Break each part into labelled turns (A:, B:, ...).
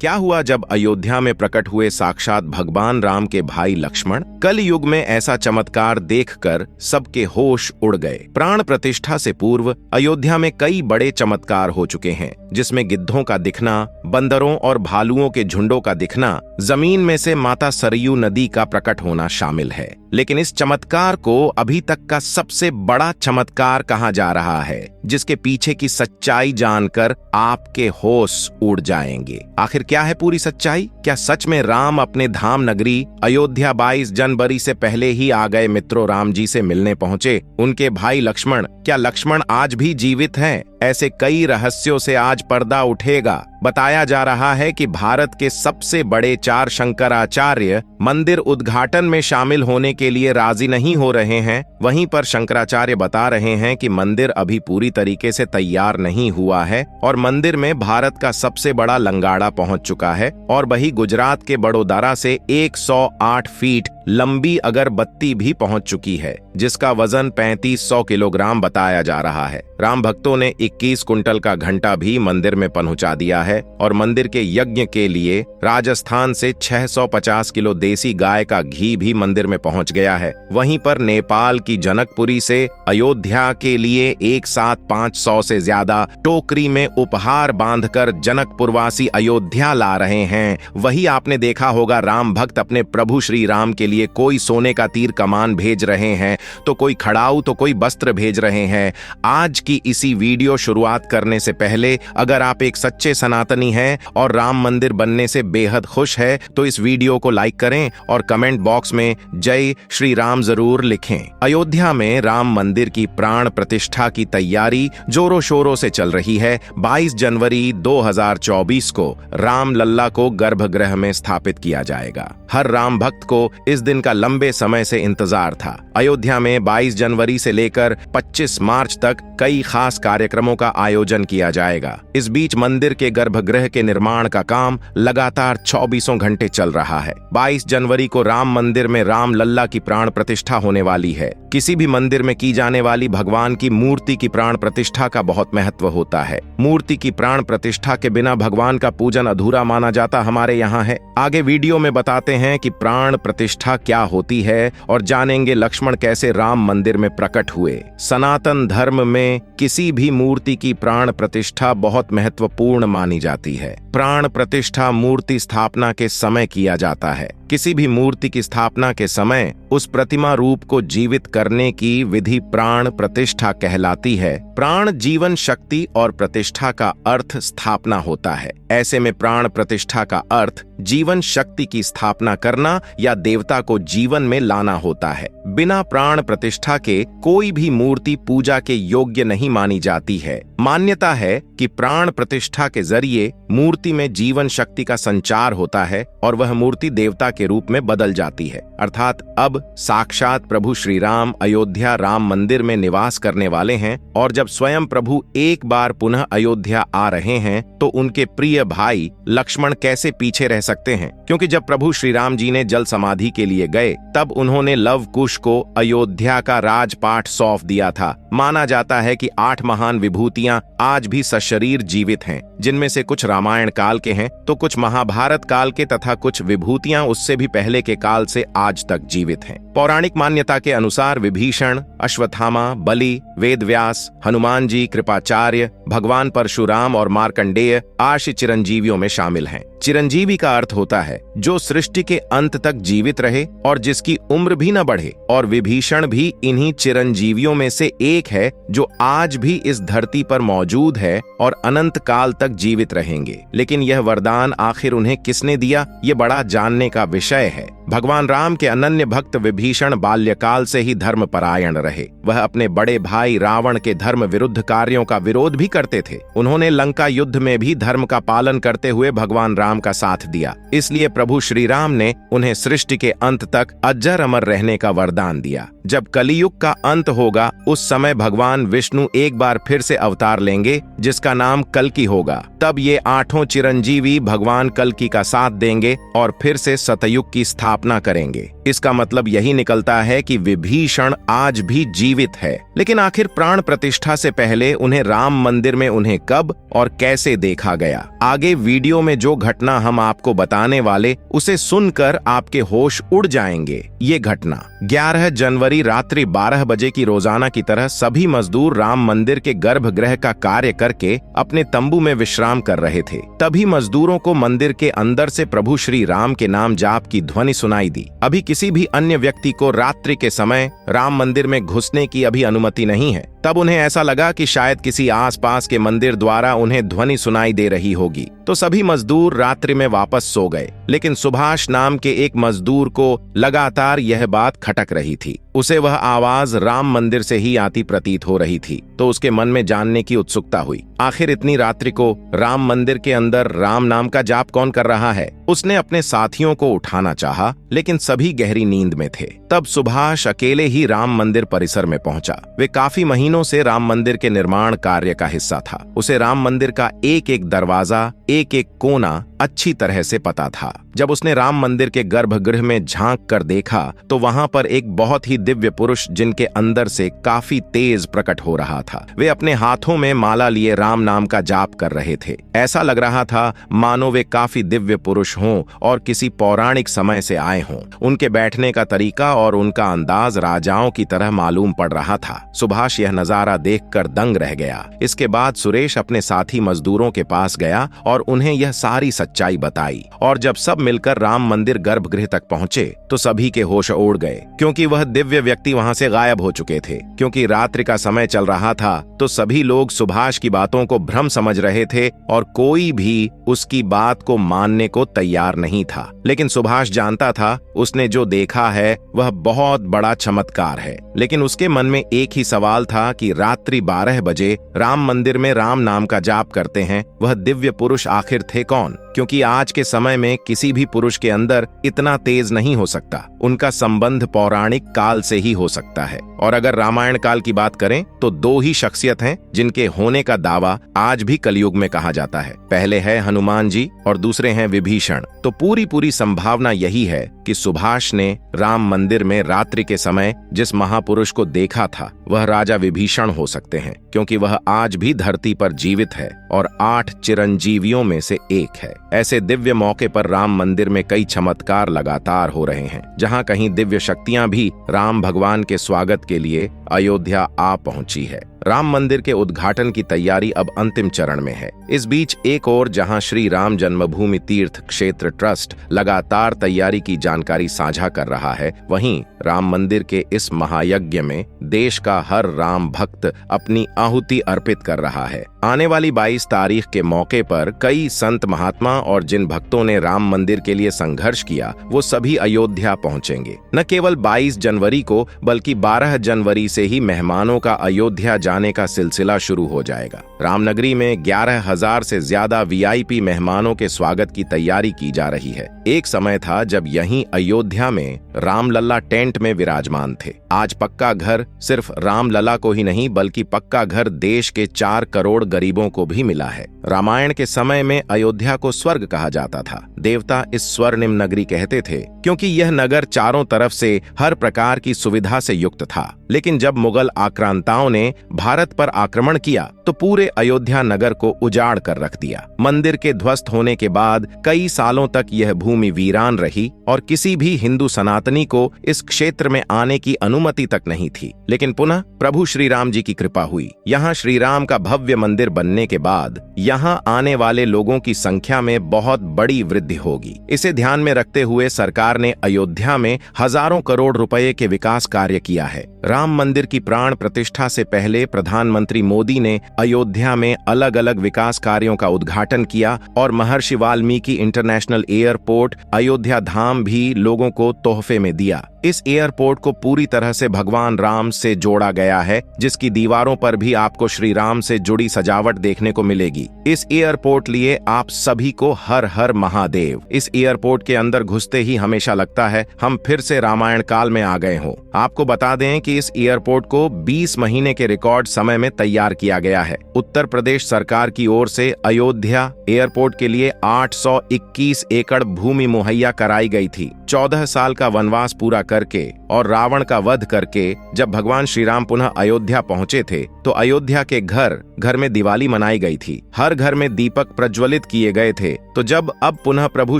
A: क्या हुआ जब अयोध्या में प्रकट हुए साक्षात भगवान राम के भाई लक्ष्मण? कल युग में ऐसा चमत्कार देखकर सबके होश उड़ गए। प्राण प्रतिष्ठा से पूर्व अयोध्या में कई बड़े चमत्कार हो चुके हैं, जिसमें गिद्धों का दिखना, बंदरों और भालुओं के झुंडों का दिखना, जमीन में से माता सरयू नदी का प्रकट होना शामिल है। लेकिन इस चमत्कार को अभी तक का सबसे बड़ा चमत्कार कहा जा रहा है, जिसके पीछे की सच्चाई जानकर आपके होश उड़ जाएंगे। आखिर क्या है पूरी सच्चाई? क्या सच में राम अपने धाम नगरी अयोध्या 22 जनवरी से पहले ही आ गए मित्रों राम जी से मिलने पहुंचे? उनके भाई लक्ष्मण, क्या लक्ष्मण आज भी जीवित हैं? ऐसे कई रहस्यों से आज पर्दा उठेगा। बताया जा रहा है कि भारत के सबसे बड़े 4 शंकराचार्य मंदिर उद्घाटन में शामिल होने के लिए राजी नहीं हो रहे हैं। वहीं पर शंकराचार्य बता रहे हैं कि मंदिर अभी पूरी तरीके से तैयार नहीं हुआ है और मंदिर में भारत का सबसे बड़ा लंगाड़ा पहुंच चुका है और वही गुजरात के बड़ोदरा से 108 फीट लंबी अगरबत्ती भी पहुंच चुकी है, जिसका वजन 3500 किलोग्राम बताया जा रहा है। राम भक्तों ने 21 कुंटल का घंटा भी मंदिर में पहुंचा दिया है और मंदिर के यज्ञ के लिए राजस्थान से 650 किलो देसी गाय का घी भी मंदिर में पहुंच गया है। वहीं पर नेपाल की जनकपुरी से अयोध्या के लिए एक साथ 500 से ज्यादा टोकरी में उपहार बांधकर जनकपुरवासी अयोध्या ला रहे हैं। वही आपने देखा होगा, राम भक्त अपने प्रभु श्री राम के लिए कोई सोने का तीर कमान भेज रहे हैं, तो कोई खड़ाऊ, तो कोई वस्त्र भेज रहे हैं। आज की इसी वीडियो शुरुआत करने से पहले अगर आप एक सच्चे सनातनी हैं और राम मंदिर बनने से बेहद खुश है तो इस वीडियो को लाइक करें और कमेंट बॉक्स में जय श्री राम जरूर लिखें। अयोध्या में राम मंदिर की प्राण प्रतिष्ठा की तैयारी जोरों शोरों से चल रही है। 22 जनवरी 2024 को राम लल्ला को गर्भगृह में स्थापित किया जाएगा। हर राम भक्त को इस दिन का लंबे समय से इंतजार था। अयोध्या में 22 जनवरी से लेकर 25 मार्च तक कई खास कार्यक्रमों का आयोजन किया जाएगा। इस बीच मंदिर के गर्भगृह के निर्माण का काम लगातार 24 घंटे चल रहा है। 22 जनवरी को राम मंदिर में राम लल्ला की प्राण प्रतिष्ठा होने वाली है। किसी भी मंदिर में की जाने वाली भगवान की मूर्ति की प्राण प्रतिष्ठा का बहुत महत्व होता है। मूर्ति की प्राण प्रतिष्ठा के बिना भगवान का पूजन अधूरा माना जाता हमारे यहाँ है। आगे वीडियो में बताते हैं कि प्राण प्रतिष्ठा क्या होती है और जानेंगे लक्ष्मण कैसे राम मंदिर में प्रकट हुए। सनातन धर्म में किसी भी मूर्ति की प्राण प्रतिष्ठा बहुत महत्वपूर्ण मानी जाती है। प्राण प्रतिष्ठा मूर्ति स्थापना के समय किया जाता है। किसी भी मूर्ति की स्थापना के समय उस प्रतिमा रूप को जीवित करने की विधि प्राण प्रतिष्ठा कहलाती है। प्राण जीवन शक्ति और प्रतिष्ठा का अर्थ स्थापना होता है। ऐसे में प्राण प्रतिष्ठा का अर्थ जीवन शक्ति की स्थापना करना या देवता को जीवन में लाना होता है। बिना प्राण प्रतिष्ठा के कोई भी मूर्ति पूजा के योग्य नहीं मानी जाती है। मान्यता है कि प्राण प्रतिष्ठा के जरिए मूर्ति में जीवन शक्ति का संचार होता है और वह मूर्ति देवता के रूप में बदल जाती है। अर्थात अब साक्षात प्रभु श्री राम अयोध्या राम मंदिर में निवास करने वाले हैं और जब स्वयं प्रभु एक बार पुनः अयोध्या आ रहे हैं तो उनके प्रिय भाई लक्ष्मण कैसे पीछे रह सकते हैं? क्योंकि जब प्रभु श्री राम जी ने जल समाधि के लिए गए तब उन्होंने लव कुश को अयोध्या का राजपाट सौंप दिया था। माना जाता है कि 8 महान विभूतियां आज भी सशरीर जीवित हैं, जिनमें से कुछ रामायण काल के हैं तो कुछ महाभारत काल के तथा कुछ विभूतियां उससे भी पहले के काल से आज तक जीवित हैं। पौराणिक मान्यता के अनुसार विभीषण, अश्वत्थामा, बलि, वेदव्यास, हनुमान जी, कृपाचार्य, भगवान परशुराम और मार्कंडेय आशी चिरंजीवियों में शामिल हैं। चिरंजीवी का अर्थ होता है जो सृष्टि के अंत तक जीवित रहे और जिसकी उम्र भी न बढ़े, और विभीषण भी इन्हीं चिरंजीवियों में से एक है जो आज भी इस धरती पर मौजूद है और अनंत काल तक जीवित रहेंगे। लेकिन यह वरदान आखिर उन्हें किसने दिया, ये बड़ा जानने का विषय है। भगवान राम के अनन्य भक्त विभीषण बाल्यकाल से ही धर्मपरायण रहे। वह अपने बड़े भाई रावण के धर्म विरुद्ध कार्यों का विरोध भी करते थे। उन्होंने लंका युद्ध में भी धर्म का पालन करते हुए भगवान राम का साथ दिया। इसलिए प्रभु श्री राम ने उन्हें सृष्टि के अंत तक अजर अमर रहने का वरदान दिया। जब कलियुग का अंत होगा उस समय भगवान विष्णु एक बार फिर से अवतार लेंगे जिसका नाम कल्कि होगा। तब ये 8 चिरंजीवी भगवान कल्कि का साथ देंगे और फिर से सतयुग की स्थापना करेंगे। इसका मतलब यही निकलता है कि विभीषण आज भी जीवित है। लेकिन आखिर प्राण प्रतिष्ठा से पहले उन्हें राम मंदिर में उन्हें कब और कैसे देखा गया? आगे वीडियो में जो घटना हम आपको बताने वाले उसे सुनकर आपके होश उड़ जाएंगे। ये घटना 11 जनवरी रात्रि 12 बजे की रोजाना की तरह सभी मजदूर राम मंदिर के गर्भगृह का कार्य करके अपने तंबू में विश्राम कर रहे थे। तभी मजदूरों को मंदिर के अंदर से प्रभु श्री राम के नाम जाप की ध्वनि सुनाई दी। अभी किसी भी अन्य व्यक्ति को रात्रि के समय राम मंदिर में घुसने की अभी अनुमति नहीं है। तब उन्हें ऐसा लगा कि शायद किसी आसपास के मंदिर द्वारा उन्हें ध्वनि सुनाई दे रही होगी, तो सभी मजदूर रात्रि में वापस सो गए। लेकिन सुभाष नाम के एक मजदूर को लगातार यह बात खटक रही थी। उसे वह आवाज राम मंदिर से ही आती प्रतीत हो रही थी, तो उसके मन में जानने की उत्सुकता हुई। आखिर इतनी रात्रि को राम मंदिर के अंदर राम नाम का जाप कौन कर रहा है? उसने अपने साथियों को उठाना चाहा, लेकिन सभी गहरी नींद में थे। तब सुभाष अकेले ही राम मंदिर परिसर में पहुंचा। वे काफी महीनों से राम मंदिर के निर्माण कार्य का हिस्सा था। उसे राम मंदिर का एक एक दरवाजा, एक एक कोना अच्छी तरह से पता था। जब उसने राम मंदिर के गर्भगृह में झांक कर देखा तो वहां पर एक बहुत ही दिव्य पुरुष जिनके अंदर से काफी तेज प्रकट हो रहा था। वे अपने हाथों में माला लिए राम नाम का जाप कर रहे थे। ऐसा लग रहा था मानो वे काफी दिव्य पुरुष हों और किसी पौराणिक समय से आए हों। उनके बैठने का तरीका और उनका अंदाज राजाओं की तरह मालूम पड़ रहा था। सुभाष यह नजारा देखकर दंग रह गया। इसके बाद सुरेश अपने साथी मजदूरों के पास गया और उन्हें यह सारी सच्चाई बताई। और जब सब मिलकर राम मंदिर गर्भगृह तक पहुंचे तो सभी के होश उड़ गए, क्योंकि वह दिव्य व्यक्ति वहां से गायब हो चुके थे। क्योंकि रात्रि का समय चल रहा था तो सभी लोग सुभाष की बातों को भ्रम समझ रहे थे और कोई भी उसकी बात को मानने को तैयार नहीं था। लेकिन सुभाष जानता था उसने जो देखा है वह बहुत बड़ा चमत्कार है। लेकिन उसके मन में एक ही सवाल था कि रात्रि 12 बजे राम मंदिर में राम नाम का जाप करते हैं वह दिव्य पुरुष आखिर थे कौन? क्योंकि आज के समय में किसी भी पुरुष के अंदर इतना तेज नहीं हो सकता। उनका संबंध पौराणिक काल से ही हो सकता है। और अगर रामायण काल की बात करें तो दो ही शख्सियत हैं जिनके होने का दावा आज भी कलयुग में कहा जाता है। पहले है हनुमान जी और दूसरे हैं विभीषण। तो पूरी संभावना यही है कि सुभाष ने राम मंदिर में रात्रि के समय जिस महापुरुष को देखा था वह राजा विभीषण हो सकते हैं, क्योंकि वह आज भी धरती पर जीवित है और 8 चिरंजीवियों में से एक है। ऐसे दिव्य मौके पर राम मंदिर में कई चमत्कार लगातार हो रहे हैं। जहां कहीं दिव्य शक्तियां भी राम भगवान के स्वागत के लिए अयोध्या आ पहुंची है। राम मंदिर के उद्घाटन की तैयारी अब अंतिम चरण में है। इस बीच एक ओर जहां श्री राम जन्मभूमि तीर्थ क्षेत्र ट्रस्ट लगातार तैयारी की जानकारी साझा कर रहा है, वहीं राम मंदिर के इस महायज्ञ में देश का हर राम भक्त अपनी आहुति अर्पित कर रहा है। आने वाली 22 तारीख के मौके पर कई संत महात्मा और जिन भक्तों ने राम मंदिर के लिए संघर्ष किया वो सभी अयोध्या पहुंचेंगे। न केवल 22 जनवरी को बल्कि 12 जनवरी से ही मेहमानों का अयोध्या जाने का सिलसिला शुरू हो जाएगा। रामनगरी में 11,000 से ज्यादा वीआईपी मेहमानों के स्वागत की तैयारी की जा रही है। एक समय था जब यहीं अयोध्या में रामलला टेंट में विराजमान थे। आज पक्का घर सिर्फ रामलला को ही नहीं बल्कि पक्का घर देश के 4 करोड़ गरीबों को भी मिला है। रामायण के समय में अयोध्या को स्वर्ग कहा जाता था। देवता इस स्वर्णिम नगरी कहते थे क्योंकि यह नगर चारों तरफ से हर प्रकार की सुविधा से युक्त था। लेकिन जब मुगल आक्रांताओं ने भारत पर आक्रमण किया तो पूरे अयोध्या नगर को उजाड़ कर रख दिया। मंदिर के ध्वस्त होने के बाद कई सालों तक यह भूमि वीरान रही और किसी भी हिंदू सनातनी को इस क्षेत्र में आने की अनुमति तक नहीं थी। लेकिन पुनः प्रभु श्री राम जी की कृपा हुई। यहाँ श्री राम का भव्य मंदिर बनने के बाद यहाँ आने वाले लोगों की संख्या में बहुत बड़ी वृद्धि होगी। इसे ध्यान में रखते हुए सरकार ने अयोध्या में हजारों करोड़ रुपए के विकास कार्य किया है। राम मंदिर की प्राण प्रतिष्ठा से पहले प्रधानमंत्री मोदी ने अयोध्या में अलग अलग विकास कार्यों का उद्घाटन किया और महर्षि वाल्मीकि इंटरनेशनल एयरपोर्ट अयोध्या धाम भी लोगों को तोहफे में दिया। इस एयरपोर्ट को पूरी तरह से भगवान राम से जोड़ा गया है, जिसकी दीवारों पर भी आपको श्री राम से जुड़ी सजावट देखने को मिलेगी। इस एयरपोर्ट लिए आप सभी को हर हर महादेव। इस एयरपोर्ट के अंदर घुसते ही हमेशा लगता है हम फिर से रामायण काल में आ गए हों। आपको बता दें कि इस एयरपोर्ट को 20 महीने के रिकॉर्ड समय में तैयार किया गया है। उत्तर प्रदेश सरकार की ओर से अयोध्या एयरपोर्ट के लिए 821 एकड़ भूमि मुहैया कराई गई थी। 14 साल का वनवास पूरा करके और रावण का वध करके जब भगवान श्री राम पुनः अयोध्या पहुंचे थे तो अयोध्या के घर घर में दिवाली मनाई गई थी। हर घर में दीपक प्रज्वलित किए गए थे। तो जब अब पुनः प्रभु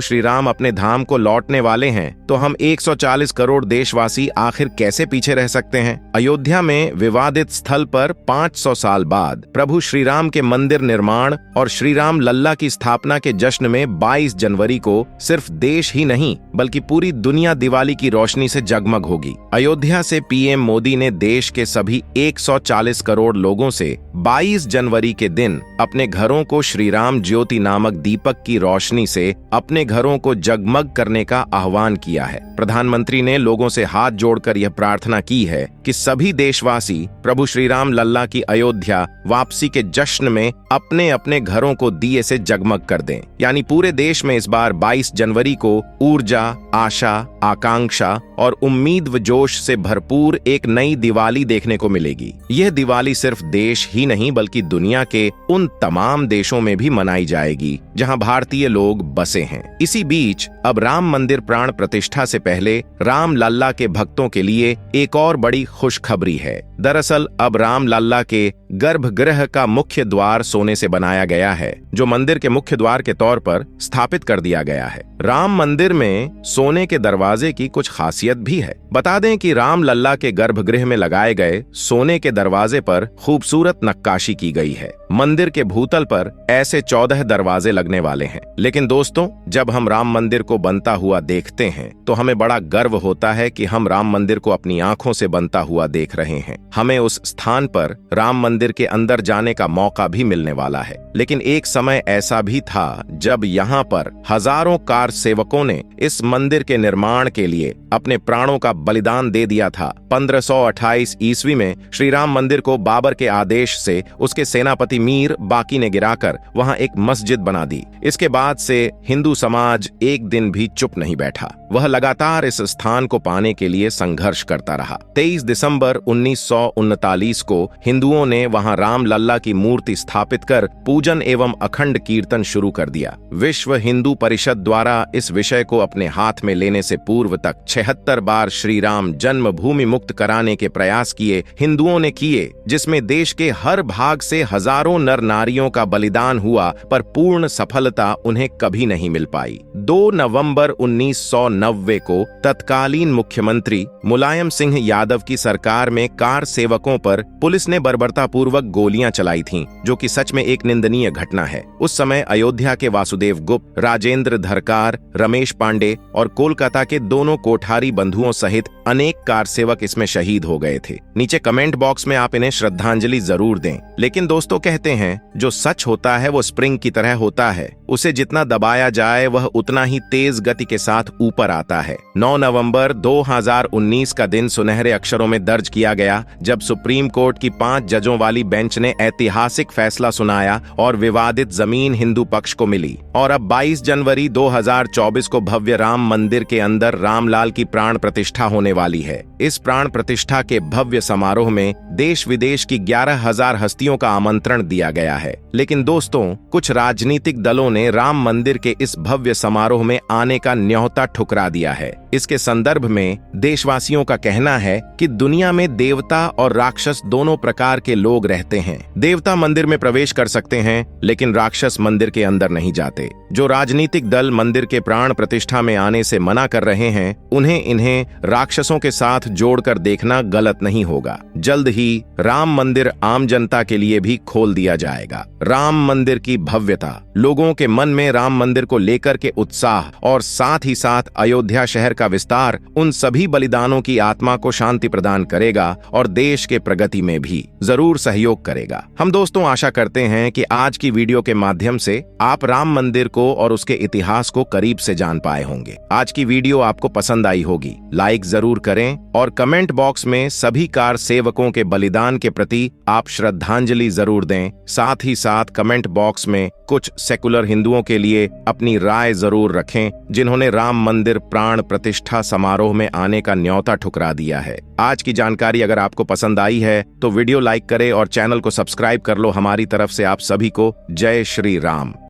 A: श्री राम अपने धाम को लौटने वाले हैं तो हम 140 करोड़ देशवासी आखिर कैसे पीछे रह सकते हैं। अयोध्या में विवादित स्थल पर 500 साल बाद प्रभु श्री राम के मंदिर निर्माण और श्री राम लल्ला की स्थापना के जश्न में 22 जनवरी को सिर्फ देश ही नहीं बल्कि पूरी दुनिया दिवाली की रोशनी से जगमग होगी। अयोध्या से पीएम मोदी ने देश के सभी 140 करोड़ लोगों से 22 जनवरी के दिन अपने घरों को श्री राम ज्योति नामक दीपक की रोशनी से अपने घरों को जगमग करने का आह्वान किया है। प्रधानमंत्री ने लोगों से हाथ जोड़कर यह प्रार्थना की है कि सभी देशवासी प्रभु श्री राम लल्ला की अयोध्या वापसी के जश्न में अपने अपने घरों को दिए से जगमग कर दें। यानी पूरे देश में इस बार 22 जनवरी को ऊर्जा, आशा, आकांक्षा और उम्मीद व जोश से भरपूर एक नई दिवाली देखने को मिलेगी। यह दिवाली सिर्फ देश ही नहीं बल्कि दुनिया के उन तमाम देशों में भी मनाई जाएगी जहां भारतीय लोग बसे हैं। इसी बीच अब राम मंदिर प्राण प्रतिष्ठा से पहले राम लल्ला के भक्तों के लिए एक और बड़ी खुशखबरी है। दरअसल अब राम लल्ला के गर्भगृह का मुख्य द्वार सोने से बनाया गया है, जो मंदिर के मुख्य द्वार के तौर पर स्थापित कर दिया गया है। राम मंदिर में सोने के दरवाजे की कुछ खासियत भी है। बता दें कि राम लल्ला के गर्भगृह में लगाए गए सोने के दरवाजे पर खूबसूरत नक्काशी की गई है। मंदिर के भूतल पर ऐसे 14 दरवाजे लगने वाले हैं। लेकिन दोस्तों, जब हम राम मंदिर को बनता हुआ देखते हैं तो हमें बड़ा गर्व होता है कि हम राम मंदिर को अपनी आंखों से बनता हुआ देख रहे हैं। हमें उस स्थान पर राम मंदिर के अंदर जाने का मौका भी मिलने वाला है। लेकिन एक समय ऐसा भी था जब यहाँ पर हजारों कार सेवकों ने इस मंदिर के निर्माण के लिए अपने प्राणों का बलिदान दे दिया था। 1528 ईस्वी में श्री राम मंदिर को बाबर के आदेश से उसके सेनापति मीर बाकी ने गिराकर वहां एक मस्जिद बना दी। इसके बाद से हिंदू समाज एक दिन भी चुप नहीं बैठा। वह लगातार इस स्थान को पाने के लिए संघर्ष करता रहा। 23 दिसंबर 1939 को हिंदुओं ने वहां राम लल्ला की मूर्ति स्थापित कर पूजन एवं अखंड कीर्तन शुरू कर दिया। विश्व हिंदू परिषद द्वारा इस विषय को अपने हाथ में लेने से पूर्व तक 76 बार श्री राम जन्मभूमि मुक्त कराने के प्रयास किए हिंदुओं ने किए, जिसमें देश के हर भाग से हजारों नर नारियों का बलिदान हुआ, पर पूर्ण सफलता उन्हें कभी नहीं मिल पाई। 2 नवंबर 1990 को तत्कालीन मुख्यमंत्री मुलायम सिंह यादव की सरकार में कार सेवकों पर पुलिस ने बर्बरतापूर्वक गोलियां चलाई थीं, जो कि सच में एक निंदनीय घटना है। उस समय अयोध्या के वासुदेव गुप्त, राजेंद्र धरकार, रमेश पांडे और कोलकाता के दोनों कोठारी बंधुओं सहित अनेक कार सेवक इसमें शहीद हो गए थे। नीचे कमेंट बॉक्स में आप इन्हें श्रद्धांजलि जरूर दें। लेकिन दोस्तों, कहते हैं जो सच होता है वो स्प्रिंग की तरह होता है, उसे जितना दबाया जाए वह उतना ही तेज गति के साथ ऊपर आता है। 9 नवंबर 2019 का दिन सुनहरे अक्षरों में दर्ज किया गया जब सुप्रीम कोर्ट की 5 जजों वाली बेंच ने ऐतिहासिक फैसला सुनाया और विवादित जमीन हिंदू पक्ष को मिली। और अब 22 जनवरी 2024 को भव्य राम मंदिर के अंदर रामलाल की प्राण प्रतिष्ठा होने वाली है। इस प्राण प्रतिष्ठा के भव्य समारोह में देश विदेश की 11,000 हस्तियों का आमंत्रण दिया गया है। लेकिन दोस्तों, कुछ राजनीतिक दलों ने राम मंदिर के इस भव्य समारोह में आने का न्योता ठुकरा दिया है। इसके संदर्भ में देशवासियों का कहना है कि दुनिया में देवता और राक्षस दोनों प्रकार के लोग रहते हैं। देवता मंदिर में प्रवेश कर सकते हैं, लेकिन राक्षस मंदिर के अंदर नहीं जाते। जो राजनीतिक दल मंदिर के प्राण प्रतिष्ठा में आने से मना कर रहे हैं, इन्हें राक्षसों के साथ जोड़कर देखना गलत नहीं होगा। जल्द ही राम मंदिर आम जनता के लिए भी खोल दिया जाएगा। राम मंदिर की भव्यता लोगों के मन में राम मंदिर को लेकर के उत्साह और साथ ही साथ अयोध्या शहर का विस्तार उन सभी बलिदानों की आत्मा को शांति प्रदान करेगा और देश के प्रगति में भी जरूर सहयोग करेगा। हम दोस्तों आशा करते हैं कि आज की वीडियो के माध्यम से आप राम मंदिर को और उसके इतिहास को करीब से जान पाए होंगे। आज की वीडियो आपको पसंद आई होगी, लाइक जरूर करें और कमेंट बॉक्स में सभी कार सेवकों के बलिदान के प्रति आप श्रद्धांजलि जरूर दें। साथ ही साथ कमेंट बॉक्स में कुछ सेकुलर हिंदुओं के लिए अपनी राय जरूर रखें जिन्होंने राम मंदिर प्राण प्रतिष्ठा समारोह में आने का न्योता ठुकरा दिया है। आज की जानकारी अगर आपको पसंद आई है तो वीडियो लाइक करें और चैनल को सब्सक्राइब कर लो। हमारी तरफ से आप सभी को जय श्री राम।